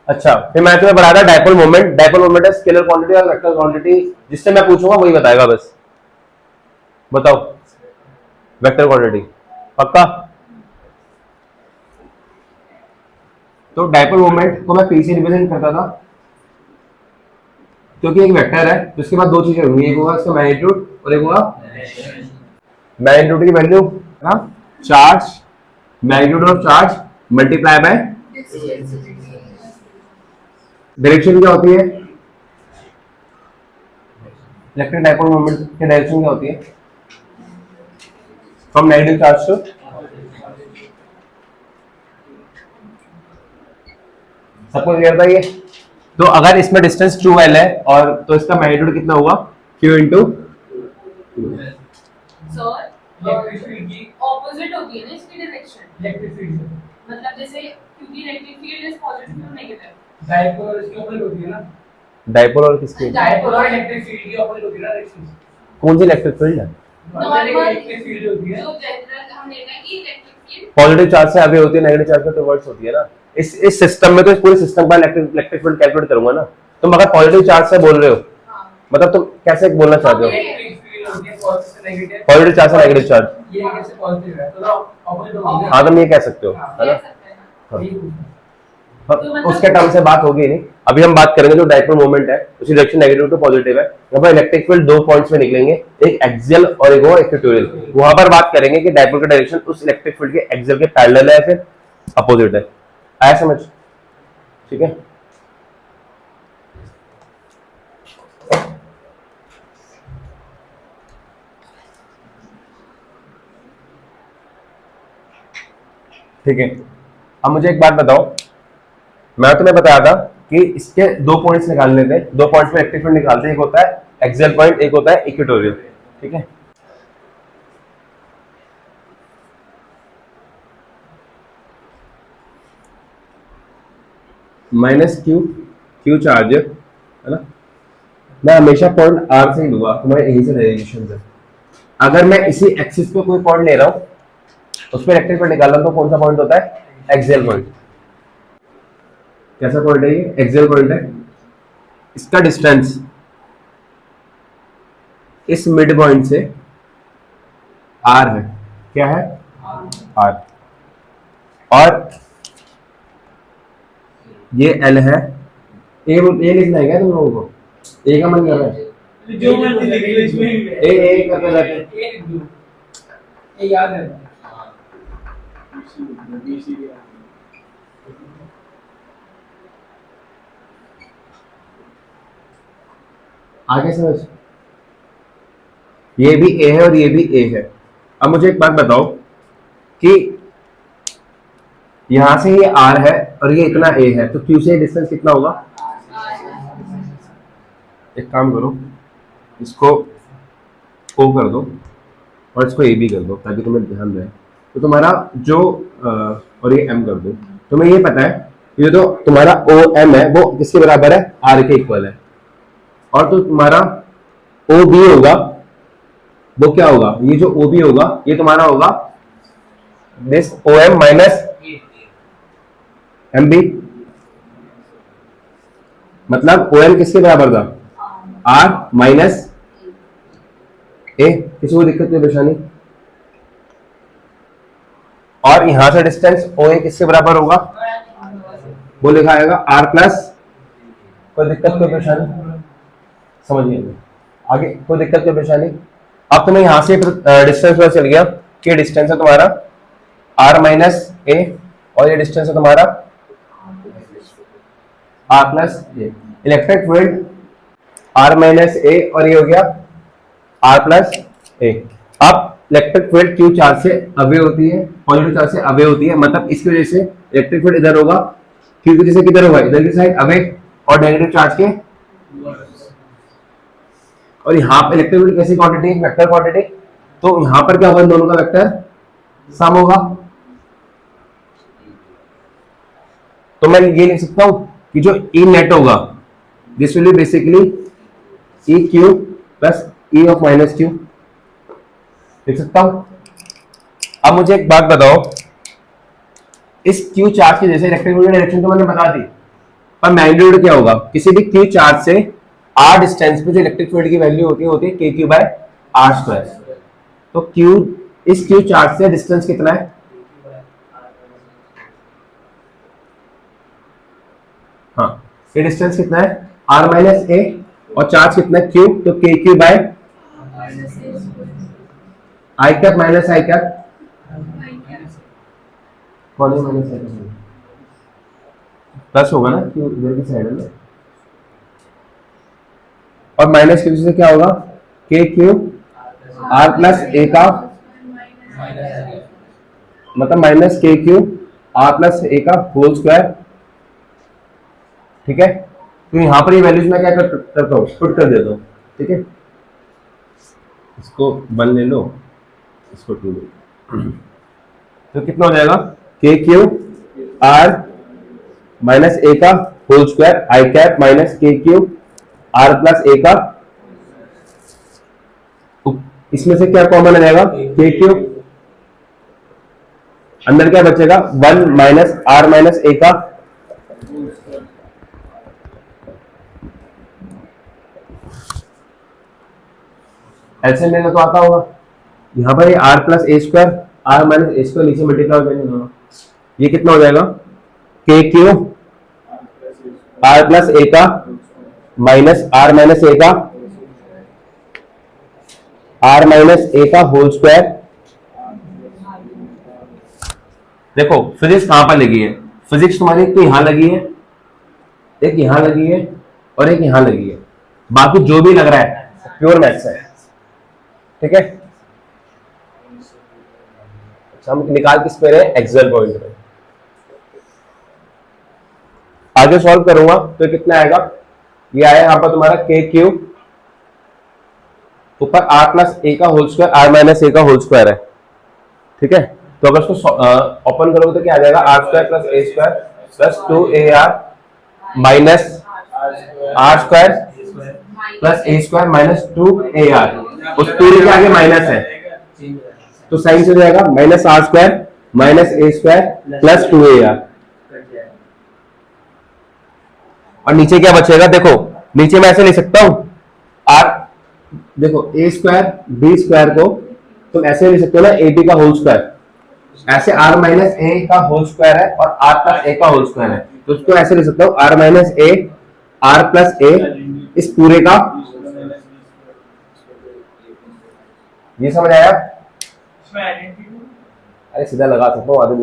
अच्छा, फिर मैं तुम्हें पढ़ा था डायपोल मोमेंट। डायपोल मोमेंट है स्केलर क्वांटिटी और वेक्टर क्वांटिटी, जिससे मैं पूछूंगा वही बताएगा बस। बताओ वेक्टर क्वांटिटी पक्का। तो डायपोल मोमेंट को मैं पी से रिप्रेजेंट करता था, क्योंकि एक वेक्टर है तो इसके बाद दो चीजें होंगी, एक होगा इसका मैग्नीट्यूड और एक होगा मैग्नीट्यूड की वैल्यू है ना, charge, magnitude of charge multiply by direction क्या होती है, इलेक्ट्रिक डायपोल मोमेंट की डायरेक्शन क्या होती है, फ्रॉम नेगेटिव चार्ज टू, सबको क्लियर था ये। तो अगर इसमें डिस्टेंस 2l है और तो इसका मैग्नीट्यूड कितना होगा, q इंटू सर ऑपोजिट होती है ना इसकी डायरेक्शन, इलेक्ट्रिक फील्ड मतलब जैसे क्योंकि electric field is positive to negative, dipole और इसकी ऑपोजिट होती है ना, डायपोल और किसकी, डायपोल और इलेक्ट्रिक फील्ड की ऑपोजिट होती है ना डायरेक्शन। कौन सी इलेक्ट्रिक फील्ड है, नॉर्मल इलेक्ट्रिक फील्ड होती है, जो जनरल हम लेते हैं कि इलेक्ट्रिक फील्ड पॉजिटिव चार्ज से अवे होती है, नेगेटिव चार्ज से टुवर्ड्स होती है ना। इस सिस्टम में तो इस पूरे सिस्टम का इलेक्ट्रिक फील्ड कैलकुलेट करूंगा ना। तुम अगर पॉजिटिव चार्ज से बोल रहे हो, मतलब तुम कैसे बोलना चाहते हो, इलेक्ट्रिक फील्ड होती है पॉजिटिव से नेगेटिव, पॉजिटिव चार्ज से नेगेटिव चार्ज, ये कैसे पॉजिटिव है तो ऑपोजिट होगी। हाँ तुम ये कह सकते हो है ना। हाँ, उसके टर्म से बात होगी नहीं। अभी हम बात करेंगे जो डायपोल मोमेंट है उसकी डायरेक्शन नेगेटिव टू पॉजिटिव है। यहाँ पर इलेक्ट्रिक फील्ड दो पॉइंट्स में निकलेंगे, एक एक्सियल और एक वो इक्वेटोरियल। वहां पर बात करेंगे कि डायपोल का डायरेक्शन उस इलेक्ट्रिक फील्ड के एक्सियल के पैरेलल है फिर अपोजिट है। आया समझ, ठीक है। ठीक है, अब मुझे एक बात बताओ, मैं तुम्हें बताया था कि इसके दो पॉइंट्स निकालने थे, दो पॉइंट्स में इलेक्ट्रिक फील्ड निकालते हैं, एक होता है एक्सियल पॉइंट, एक होता है इक्वेटोरियल, ठीक है। माइनस क्यू चार्ज है ना, मैं हमेशा पॉइंट आर से ही लूंगा, तुम्हारे यही से डेरिवेशन है। अगर मैं इसी एक्सिस पे कोई पॉइंट ले रहा हूं उस पर इलेक्ट्रिक फील्ड निकालना, तो कौन सा पॉइंट होता है, एक्सियल पॉइंट। कैसा पॉइंट है ये, एक्सियल पॉइंट है। इसका डिस्टेंस इस मिड पॉइंट से आर है, क्या है आर, और ये एल है। ए लिखना है क्या तुम लोगों को, ए का मन कर रहा है, जो मैं लिख रही हूं इसमें ए करके रहते हैं। ये याद है आगे समझ, ये भी ए है और ये भी ए है। अब मुझे एक बात बताओ कि यहां से ये आर है और ये इतना ए है, तो क्यू से डिस्टेंस कितना होगा। एक काम करो, इसको ओ कर दो और इसको ए बी कर दो ताकि तुम्हें ध्यान रहे। तो तुम्हारा जो और ये एम कर दो, तुम्हें ये पता है ये जो तुम्हारा ओ एम है वो किसके बराबर है, आर के इक्वल है। और तो तुम्हारा ओ बी होगा वो क्या होगा, ये जो ओ बी होगा ये तुम्हारा होगा this O M minus M B, मतलब ओ एम किसके बराबर था, आर माइनस ए। किसी को दिक्कत नहीं परेशानी। और यहां से डिस्टेंस ओ ए किसके बराबर होगा, वो लिखा आएगा आर प्लस, कोई दिक्कत कोई परेशानी, समझिए आगे, कोई दिक्कत कोई परेशानी। अब तुम्हें यहां से डिस्टेंस पता चल गया कि डिस्टेंस है तुम्हारा आर माइनस ए और ये डिस्टेंस है तुम्हारा R plus A. Electric field R minus A और ये हो गया आर प्लस ए। अब इलेक्ट्रिक फील्ड क्यू चार्ज से अवे होती है, पॉजिटिव चार्ज से अवे होती है, मतलब इसकी वजह से इलेक्ट्रिक फील्ड इधर होगा, क्यू की वजह से किधर होगा, इधर की साइड अवे, और नेगेटिव चार्ज के। और यहाँ पे इलेक्ट्रिक फील्ड कैसी क्वांटिटी है, वेक्टर क्वांटिटी, तो यहाँ पर क्या होगा, इन दोनों का वेक्टर सम होगा। तो मैं ये लिख सकता हूं कि जो ई नेट होगा this will be basically E Q plus E of minus Q, लिख सकता हूं। अब मुझे एक बात बताओ, इस क्यू चार्ज की जैसे इलेक्ट्रिक फील्ड डायरेक्शन तो मैंने बता दी, पर मैग्नीट्यूड क्या होगा, किसी भी क्यू चार्ज से आर डिस्टेंस पे जो इलेक्ट्रिक फील्ड की वैल्यू होती है के क्यू बाय आर स्क्वायर। तो क्यू, इस क्यू चार्ज से डिस्टेंस कितना है, हाँ ये डिस्टेंस कितना है आर माइनस ए, और चार्ज कितना है क्यू, तो के Q by I cap minus I cap, कौन है माइनस आई कैप, प्लस होगा ना क्यू इधर की साइड में, और माइनस की वजह से क्या होगा के क्यू आर प्लस ए का, मतलब माइनस के क्यू आर प्लस ए का होल स्क्वायर। ठीक है, तो यहां पर ये वैल्यूज मैं क्या करता हूँ, पुट कर देता हूँ। ठीक है, इसको 1 ले लो, इसको 2 ले लो, तो कितना हो जाएगा के क्यू आर माइनस ए का होल स्क्वायर आई कैप माइनस के क्यू आर प्लस ए का, इसमें से क्या कॉमन आ जाएगा के क्यू, अंदर क्या बचेगा 1 माइनस आर माइनस ए का, एलसीएम लेना तो आता होगा, यहां पर ये R plus A square R minus A square नीचे मल्टीप्लाई हो जाएगा, ये कितना हो जाएगा के क्यू आर प्लस ए का माइनस आर माइनस ए का आर माइनस ए का होल स्क्वायर। देखो फिजिक्स कहां पर लगी है, फिजिक्स तुम्हारी एक तो यहां लगी है, एक यहां लगी है और एक यहां लगी है, बाकी जो भी लग रहा है प्योर मैथ्स है। ठीक है, अच्छा हम निकाल किस पे रहे, एक्सेल पॉइंट पे। आगे सॉल्व करूंगा तो कितना आएगा, ये आया यहां पर तुम्हारा के क्यू ऊपर आर प्लस ए का होल स्क्वायर आर माइनस ए का होल स्क्वायर है। ठीक है, तो अगर इसको ओपन करोगे तो क्या आ जाएगा R square plus A square plus 2ar minus R square plus A square minus 2ar, उस पूरे के आगे माइनस है तो साइन से हो जाएगा minus R square minus A square plus 2ar, और नीचे क्या बचेगा, देखो नीचे मैं ऐसे लिख सकता हूं आर, देखो ए स्क्वायर बी स्क्वायर को तुम ऐसे लिख सकते हो ना ए बी का होल स्क्वायर, ऐसे आर माइनस ए का होल स्क्वायर है और आर प्लस ए का होल स्क्वायर है, तो उसको ऐसे लिख सकता हूं R minus A R plus A इस पूरे का, ये समझ आया। अरे सीधा लगा सकता हूँ, आधे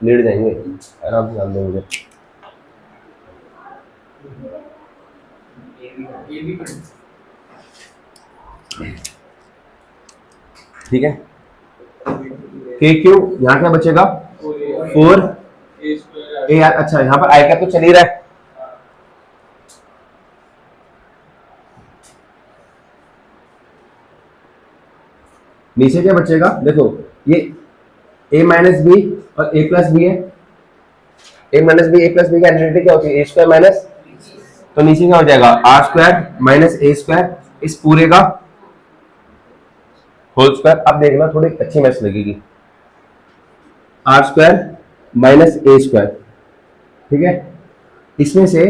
लेट जाएंगे, आराम से जान दो मुझे। ठीक है, के क्यू यहाँ क्या बचेगा 4 ए आर, अच्छा यहाँ पर आई का तो चल ही रहा है, नीचे क्या बचेगा, देखो ये a माइनस बी और a प्लस बी है, a minus B a plus B की आइडेंटिटी क्या होती है ए स्क्वायर माइनस, तो नीचे क्या हो जाएगा R square minus A square इस पूरे का होल स्क्वायर। अब देखना थोड़ी अच्छी मैथ्स लगेगी, R square minus A square. ठीक है, इसमें से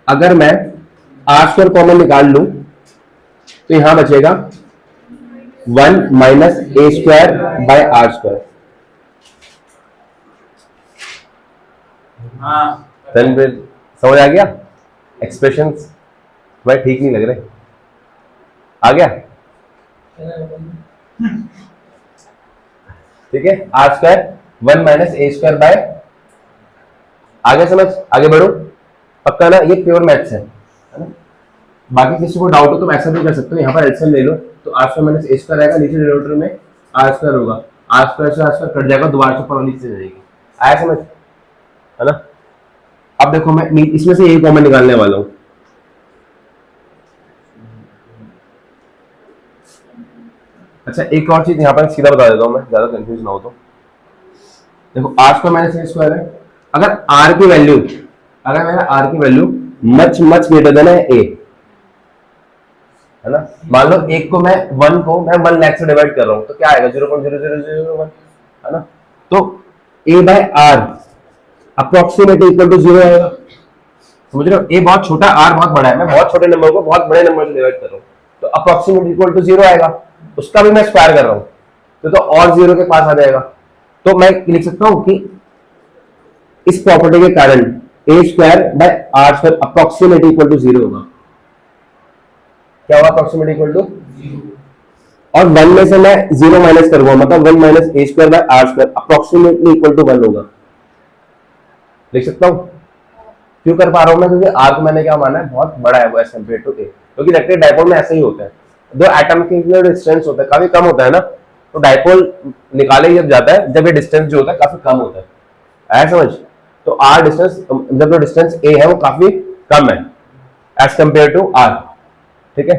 अगर मैं आर स्क्वायर कॉमन निकाल लूं तो यहां बचेगा 1 minus A square by R square. समझ आ गया, एक्सप्रेशंस भाई ठीक नहीं लग रहे, आ गया। ठीक है, R square 1 minus A square by, आगे समझ, आगे बढ़ो, पक्का ना, ये प्योर मैथ्स है ना। बाकी किसी को डाउट हो तो ऐसा भी कर सकते हो, यहाँ पर एलसीएम ले लो तो R square minus A square आएगा, नीचे डिनोमिनेटर में आर स्क्वायर होगा, आर स्क्वायर से आर स्क्वायर कट जाएगा, दोबारा से ऊपर नीचे जाएगी, आया समझ, है ना। अब देखो मैं इसमें से यही कॉमन निकालने वाला हूं, अच्छा एक और चीज यहाँ पर सीधा बता देता हूँ मैं, ज्यादा कंफ्यूज ना हो तो। देखो R square minus A square है, अगर आर की वैल्यू, अगर मेरा आर की value much much greater than है ए, है ना, मान लो एक को मैं 1 को मैं 1 लाख से डिवाइड कर रहा हूं तो क्या आएगा 0.0001, है ना। तो A by R approximate equal to 0 आएगा। समझ रहे हो, ए बहुत छोटा, आर बहुत बड़ा है, मैं बहुत छोटे नंबर को बहुत बड़े नंबर से डिवाइड कर रहा हूँ, तो अप्रोक्सीमेट इक्वल टू 0 आएगा। उसका भी मैं स्क्वायर कर रहा हूँ तो और 0 के पास आ जाएगा। तो मैं लिख सकता हूँ कि इस प्रॉपर्टी के कारण A square by R square approximate equal to 0 होगा। क्या होगा अप्रोक्सीमेट इक्वल टू, और 1 में से मैं 0 माइनस करूंगा, मतलब 1 minus A square by R square approximately equal to 1 होगा। लिख सकता हूं। क्यों कर पा रहा हूं मैं, क्योंकि आर को मैंने क्या माना है, बहुत बड़ा है वो एज कम्पेयर टू ए, क्योंकि इलेक्ट्रिक डायपोल में ऐसे ही होता है, दो एटम के डिस्टेंस होता है काफी कम होता है ना, तो डायपोल निकाले जब जाता है जब ये डिस्टेंस जो होता है काफी कम होता है, आया समझ। तो आर डिस्टेंस, जब जो डिस्टेंस ए है वो काफी कम है एज कम्पेयर टू आर, ठीक है।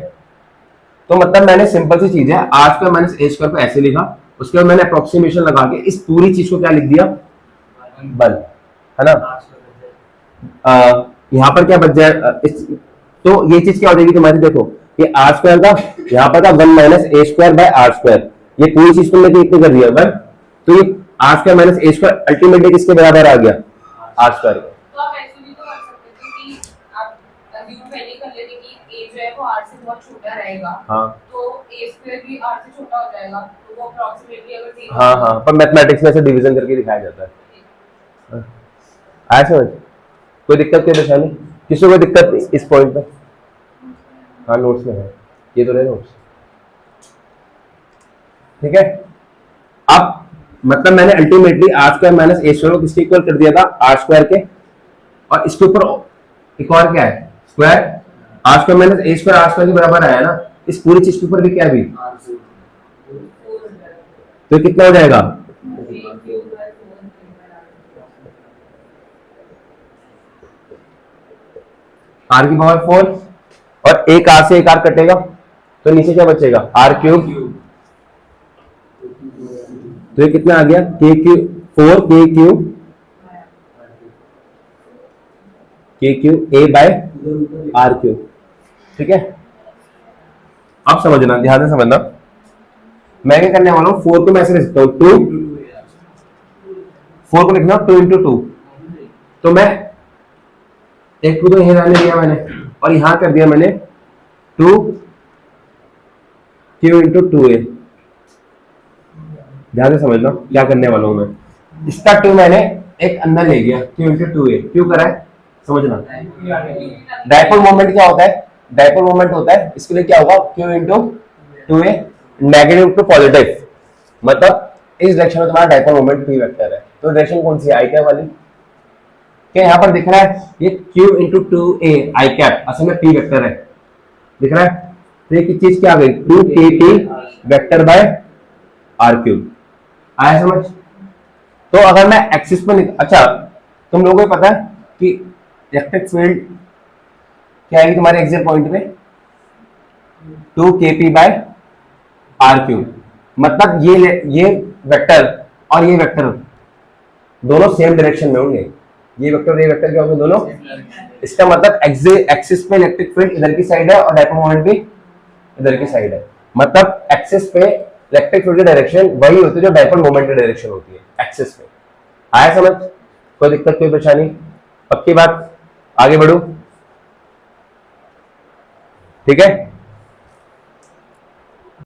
तो मतलब मैंने सिंपल सी चीज है, R square minus A square को ऐसे लिखा, उसके बाद मैंने अप्रोक्सीमेशन लगा के इस पूरी चीज को क्या लिख दिया, बल, है ना। यहाँ पर क्या बच जाए, तो ये चीज क्या हो जाएगी तुम्हारी, देखो ये आर स्क्वायर का, यहाँ पर था 1 minus A square by R square, ये पूरी चीज तुमने कितने कर दिया 1, तो ये R square minus A square ultimately किसके बराबर आ गया, आर स्क्वायर का। तो आप ऐसे भी तो कर सकते थे कि आप अज्यूम पहले कर लेते कि ए जो है वो आर से बहुत छोटा रहेगा, हाँ तो ए स्क्वायर भी आर से छोटा हो जाएगा, तो वो अप्रोक्सीमेटली अगर 0, हाँ हाँ, पर मैथमेटिक्स में से डिवीजन करके दिखाया जाता है, आया समझ। कोई दिक्कत, कोई परेशानी, किसी को दिक्कत इस पॉइंट पे। हाँ नोट्स में है, ये तो रहे नोट्स, ठीक है। अब मतलब मैंने ultimately R square minus A square को किसके इक्वल कर दिया था, आर स्क्वायर के, और इसके ऊपर एक और क्या है, square, R square minus A square R square के बराबर आया ना, इस पूरी चीज के ऊपर भी क्या है भी, तो कितना हो जाएगा, आर की पावर 4, और एक आर से एक आर कटेगा तो नीचे क्या बचेगा, आर क्यूब, तो ये कितना आ गया, के cube 4 k cube a by r cube, ठीक है। अब समझना, ध्यान से समझना, मैं क्या करने वाला हूं, 4 को मैं ऐसे लिख सकता हूं 2, 4 को लिखना 2 इंटू 2, तो मैं एक को तो यहां रहने दिया मैंने, और यहां कर दिया मैंने 2 क्यू इंटू 2a। ध्यान से समझना क्या करने वाला हूं मैं, इसका 2 मैंने एक अंदर ले गया, क्यू इंटू 2a, क्यों करा है समझना। डायपोल मोमेंट क्या होता है, डायपोल मोमेंट होता है, इसके लिए क्या होगा, q into 2a negative to positive, मतलब इस डायरेक्शन में तुम्हारा डायपोल मोमेंट p वेक्टर है, तो डायरेक्शन कौन सी है, आई कैप वाली, क्या यहाँ पर दिख रहा है, ये q इंटू 2a आई कैप असल में p वेक्टर है, दिख रहा है, तो ये चीज क्या आ गई, 2kp vector by r cube, आया समझ। तो अगर मैं एक्सिस पर अच्छा, तुम लोगों को पता है कि इलेक्ट्रिक फील्ड क्या है तुम्हारे एक्सियल पॉइंट में, 2kp बाय r क्यूब, मतलब ये वेक्टर और ये वेक्टर दोनों सेम डायरेक्शन में होंगे, ये वेक्टर क्या होंगे दोनों, इसका मतलब एक्सिस पे इलेक्ट्रिक फील्ड इधर की साइड है और डायपोल मोमेंट भी इधर की साइड है, मतलब एक्सिस पे इलेक्ट्रिक फील्ड की डायरेक्शन वही होती है जो डायपोल मोमेंट की डायरेक्शन होती है एक्सिस पे, आया समझ। कोई दिक्कत, कोई परेशानी, पक्की बात, आगे बढ़ू, ठीक है।